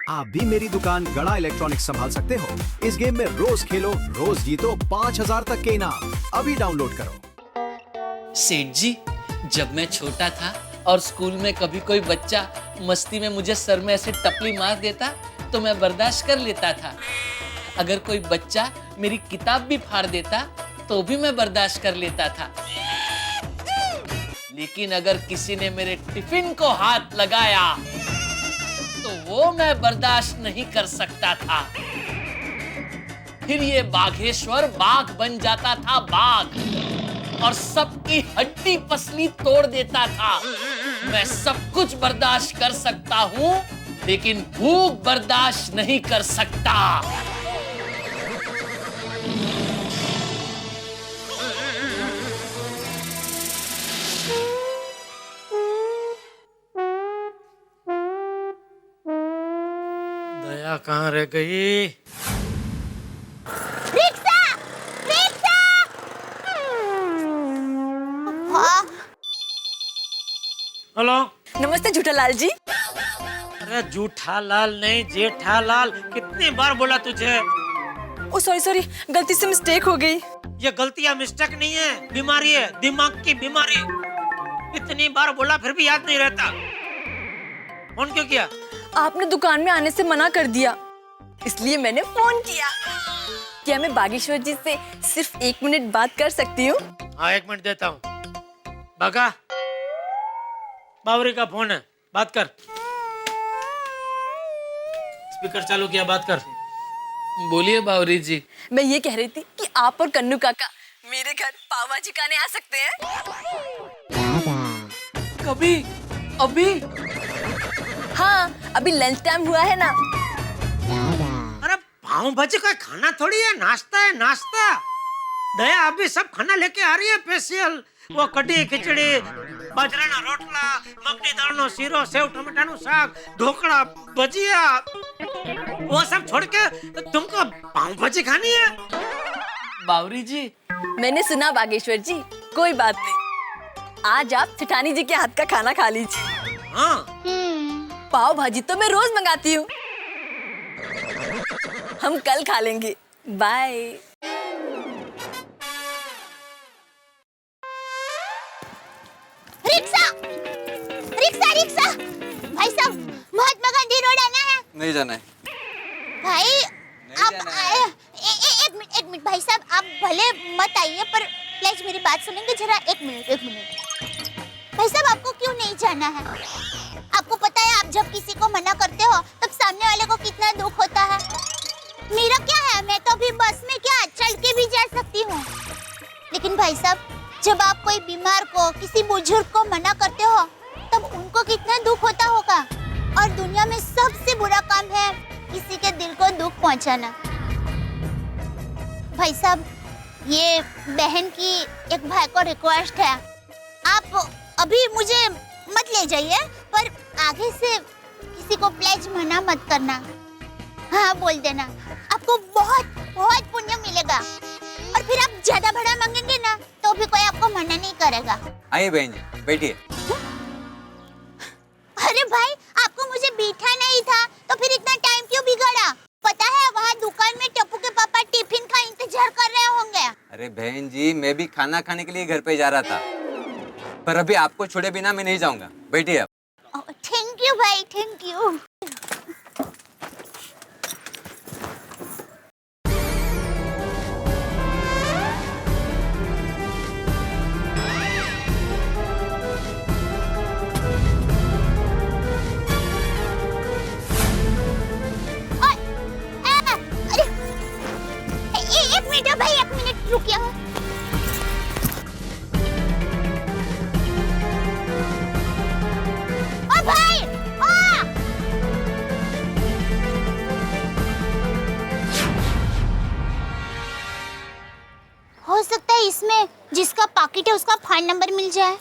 आप भी मेरी दुकान गड़ा इलेक्ट्रॉनिक्स संभाल सकते हो। इस गेम में रोज खेलो, रोज जीतो 5000 तक के इनाम। अभी डाउनलोड करो। सेठ जी, जब मैं छोटा था और स्कूल में कभी कोई बच्चा मस्ती में मुझे सर में ऐसे टपली मार देता तो मैं बर्दाश्त कर लेता था। अगर कोई बच्चा मेरी किताब भी फाड़ देता तो भी मैं बर्दाश्त कर लेता था। लेकिन अगर किसी ने मेरे टिफिन को हाथ लगाया तो वो मैं बर्दाश्त नहीं कर सकता था। फिर ये बाघेश्वर बाघ बन जाता था, बाघ, और सबकी हड्डी पसली तोड़ देता था। मैं सब कुछ बर्दाश्त कर सकता हूँ, लेकिन भूख बर्दाश्त नहीं कर सकता। दया कहाँ रह गई? रिक्शा! रिक्शा! हेलो। नमस्ते झूठालाल जी। अरे जूठालाल नहीं, जेठालाल। कितनी बार बोला तुझे? ओ सॉरी, गलती से मिस्टेक हो गई। ये गलती या मिस्टेक नहीं है, बीमारी है, दिमाग की बीमारी। इतनी बार बोला फिर भी याद नहीं रहता। फोन क्यों किया? आपने दुकान में आने से मना कर दिया, इसलिए मैंने फोन किया। क्या मैं बागेश्वर जी से सिर्फ 1 मिनट बात कर सकती हूँ? हाँ, 1 मिनट देता हूँ। बागा, बावरी का फोन है, बात कर। स्पीकर चालू किया, बात कर। बोलिए बावरी जी। मैं ये कह रही थी कि आप और कन्नू काका मेरे घर पाव भाजी खाने आ सकते हैं। कभी? अभी? हाँ, अभी लंच टाइम हुआ है ना। अरे पाव भाजी का खाना थोड़ी है, नाश्ता है, नाश्ता। दया अभी सब खाना लेके आ रही है स्पेशल। वो कढ़ी खिचड़ी, बाजराना रोटला, मकनी दाळनो सीरो, सेव टमाटाનું શાક, ढोकड़ा, भजिया, वो सब छोड़ के तुमको पाव भाजी खानी है? बावरी जी, मैंने सुना बागेश्वर जी, कोई बात नहीं, आज आप सेठानी जी के हाथ का खाना खा लीजिए। हाँ। पाव भाजी तो मैं रोज मंगाती हूँ। हम कल खा लेंगे। बाय। रिक्शा! रिक्शा! रिक्शा! भाई साहब, महात्मा गांधी रोड आना है। नहीं जाना है भाई नहीं आप जाना है। एक मिनट भाई साहब, आप भले मत आइए पर प्लीज मेरी बात सुनेंगे जरा। एक मिनट भाई साहब, आपको क्यों नहीं जाना है? आपको पता है आप जब किसी को मना करते हो तब सामने वाले को कितना दुख होता है। मेरा क्या है, मैं तो अभी बस में क्या चल के भी जा सकती हूँ। लेकिन भाई साहब, जब आप कोई बीमार को, किसी बुजुर्ग को मना करते हो तब उनको कितना दुख होता होगा। और दुनिया में सबसे बुरा काम है किसी के दिल को दुख पहुंचाना। भाई साहब, ये बहन की एक भाई को रिक्वेस्ट है, आप अभी मुझे मत ले जाइए, पर आगे से किसी को प्लीज मना मत करना। हाँ बोल देना, आपको बहुत बहुत पुण्य मिलेगा। और फिर आप ज्यादा भाड़ा मांगेंगे ना तो भी कोई आपको मना नहीं करेगा। आइए बहन जी, बैठिए। अरे भाई, आपको मुझे बैठा नहीं था तो फिर इतना टाइम क्यों बिगाड़ा? पता है वहाँ दुकान में टप्पू के पापा टिफिन का इंतजार कर रहे होंगे। अरे बहन जी, मैं भी खाना खाने के लिए घर पे जा रहा था, पर अभी आपको छोड़े बिना मैं नहीं जाऊंगा। बैठिए आप। थैंक यू भाई, थैंक यू। एक मिनट भाई, 1 मिनट रुकिए। ओ भाई, ओ! हो सकता है इसमें जिसका पाकिट है उसका फोन नंबर मिल जाए।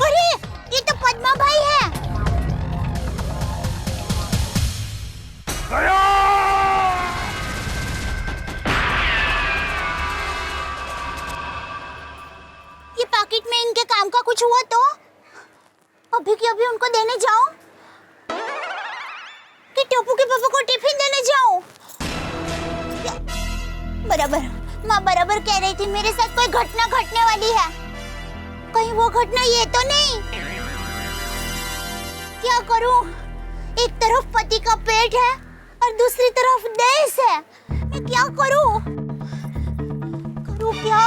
अरे ये तो पद्मा भाई है। ये पाकिट में इनके काम का कुछ हुआ तो अभी के अभी उनको देने जाऊं कि टोपू के पापा को टिफिन देने जाऊं? बराबर, माँ बराबर कह रही थी मेरे साथ कोई घटना घटने वाली है। कहीं वो घटना ये तो नहीं? क्या करूं? एक तरफ पति का पेट है और दूसरी तरफ देश है। मैं क्या करूं? करूं क्या?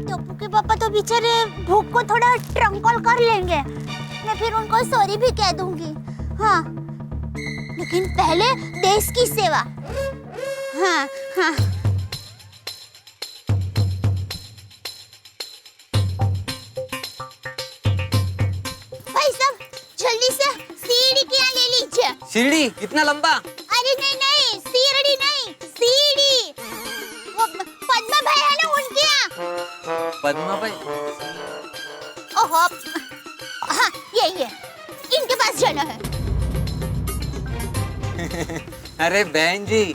टप्पू के पापा तो बेचारे भूख को थोड़ा ट्रंकल कर लेंगे। मैं फिर उनको सॉरी भी कह दूंगी। हाँ, लेकिन पहले देश की सेवा। हाँ हाँ। भाई साहब, जल्दी से सीढ़ी की यहाँ ले लीजिए। सीढ़ी इतना लंबा? अरे नहीं नहीं, सीढ़ी नहीं, सीढ़ी। वो पद्मा भाई है ना, उनके यहाँ। पद्मा भाई? ओहो, हाँ यही है, इनके पास जाना है। अरे बहन जी,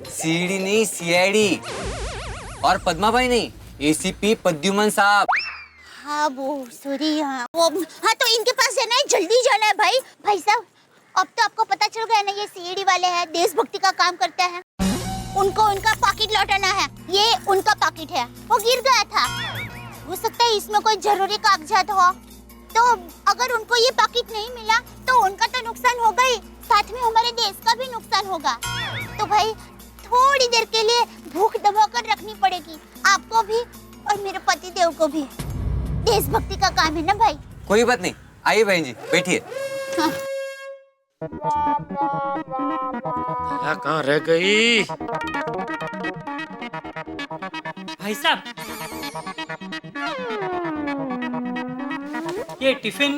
सीढ़ी नहीं सीआईडी। और पद्मा भाई नहीं, एसीपी प्रद्युमन साहब। हाँ वो सॉरी, हाँ वो, हाँ तो इनके पास जाना है, जल्दी जाना है भाई। भाई साहब, अब तो आपको पता चल गया ना, ये सीआईडी वाले हैं, देशभक्ति का काम करते हैं। उनको उनका पाकिट लौटाना है। ये उनका पाकिट है, वो गिर गया था। हो सकता है इसमें कोई जरूरी कागजात हो, तो अगर उनको ये पाकिट नहीं मिला तो उनका तो नुकसान होगा ही, साथ में हमारे देश का भी नुकसान होगा। तो भाई थोड़ी देर के लिए भूख दबा कर रखनी पड़ेगी, आपको भी और मेरे पति देव को भी। देशभक्ति का काम है ना भाई। कोई बात नहीं, आइए बहन जी, बैठिए। हाँ। दया कहाँ रह गई? भाई साहब, ये टिफिन।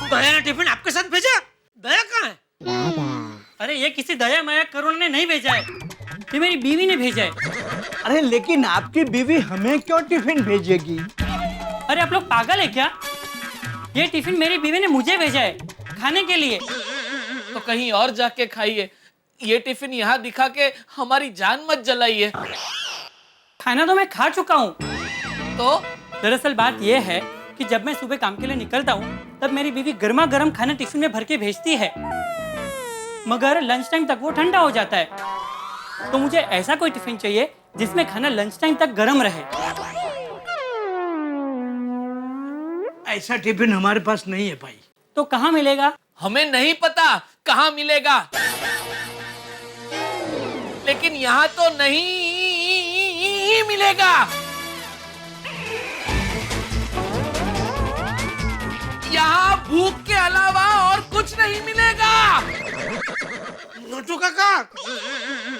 दया ने टिफिन आपके साथ भेजा? दया कहाँ है? अरे ये किसी दया माया करुणा ने नहीं भेजा है, ये मेरी बीवी ने भेजा है। अरे लेकिन आपकी बीवी हमें क्यों टिफिन भेजेगी? अरे आप लोग पागल है क्या? ये टिफिन मेरी बीवी ने मुझे भेजा है खाने के लिए। तो कहीं और जाके खाइए, ये टिफिन यहाँ दिखा के हमारी जान मत जलाइए। खाना तो मैं खा चुका हूँ। तो दरअसल बात यह है कि जब मैं सुबह काम के लिए निकलता हूँ तब मेरी बीवी गर्मा गर्म खाना टिफिन में भर के भेजती है, मगर लंच टाइम तक वो ठंडा हो जाता है। तो मुझे ऐसा कोई टिफिन चाहिए जिसमें खाना लंच टाइम तक गर्म रहे। ऐसा टिफिन हमारे पास नहीं है भाई। तो कहाँ मिलेगा? हमें नहीं पता कहाँ मिलेगा, लेकिन यहाँ तो नहीं मिलेगा। यहाँ भूख के अलावा और कुछ नहीं मिलेगा। नोटू काका,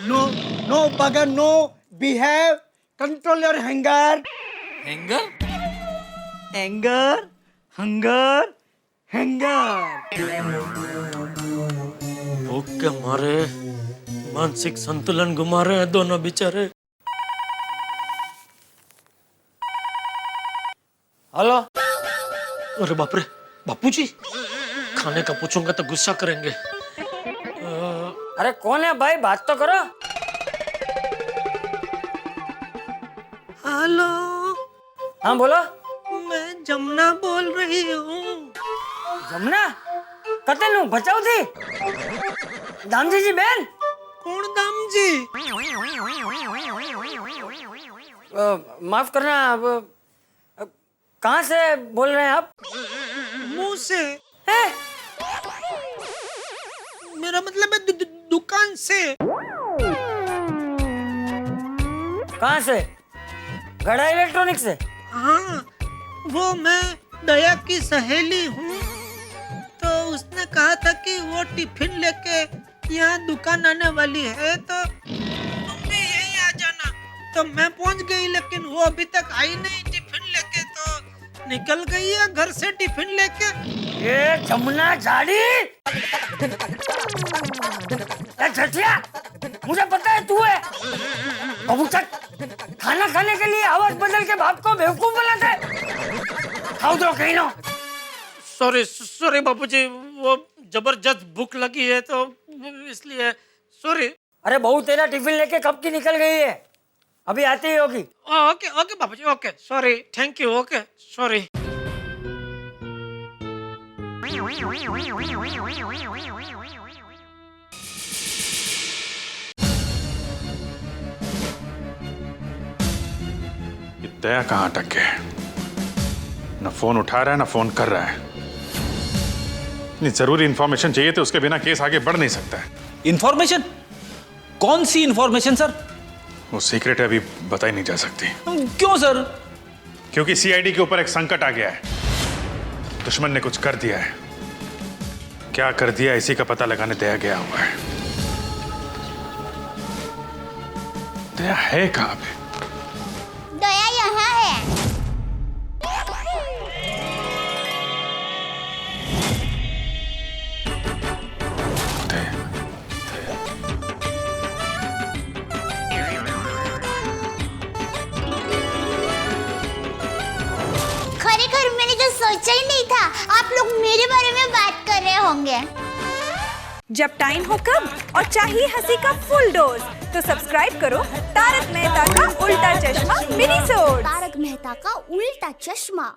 no no bugger no, behave, control your hunger. Hanger? Anger, hunger, hunger. भूख के मारे मानसिक संतुलन गुमा रहे हैं दोनों बेचारे। हेलो। अरे बाप रे, बापूजी, खाने का पूछूंगा तो गुस्सा करेंगे। अरे कौन है भाई, बात तो करो। हेलो, हाँ बोलो। मैं जमुना बोल रही हूँ। जमुना कते नु बचाओ थी दामजी जी बहन। कौन दाम जी? माफ करना, कहाँ से बोल रहे हैं आप? मुंह से। हैं? मेरा मतलब है दुकान से। कहाँ से? गड़ा इलेक्ट्रॉनिक से? हाँ, वो मैं दया की सहेली हूँ, तो उसने कहा था कि वो टिफिन लेके यहाँ दुकान आने वाली है, तो तुम भी यहीं आ जाना। तो मैं पहुँच गई, लेकिन वो अभी तक आई नहीं टिफिन लेके, तो निकल गई है घर से टिफिन लेके। ये जमुना झाड़ी, झटिया, मुझे पता है तू है। अब तक खाना खाने के लिए आवाज बदल के बाप को बेवकूफ बनाते है। खाओ दो कहीं ना। सॉरी सॉरी बापूजी, वो जबरदस्त भूख लगी है तो इसलिए सॉरी। अरे बहू तेरा टिफिन लेके कब की निकल गई है, अभी आती ही होगी। ओके ओके बाबूजी, okay, sorry, thank you, okay, sorry. Daya कहाँ अटक गया? न फोन उठा रहा है, न फोन कर रहा है। इतनी जरूरी इंफॉर्मेशन चाहिए तो उसके बिना केस आगे बढ़ नहीं सकता है। इंफॉर्मेशन? कौन सी इंफॉर्मेशन सर? वो सीक्रेट है, अभी बताई नहीं जा सकती। क्यों सर? क्योंकि सीआईडी के ऊपर एक संकट आ गया है। दुश्मन ने कुछ कर दिया है। क्या कर दिया इसी का पता लगाने दया गया हुआ है। दया है कहाँ पे? दया यहाँ है। खरेखर मैंने तो सोचा ही नहीं था आप लोग मेरे बारे में बात कर रहे होंगे। जब टाइम हो कब और चाहिए हंसी का फुल डोज तो सब्सक्राइब करो तारक मेहता का उल्टा चश्मा मिनी सोड। तारक मेहता का उल्टा चश्मा।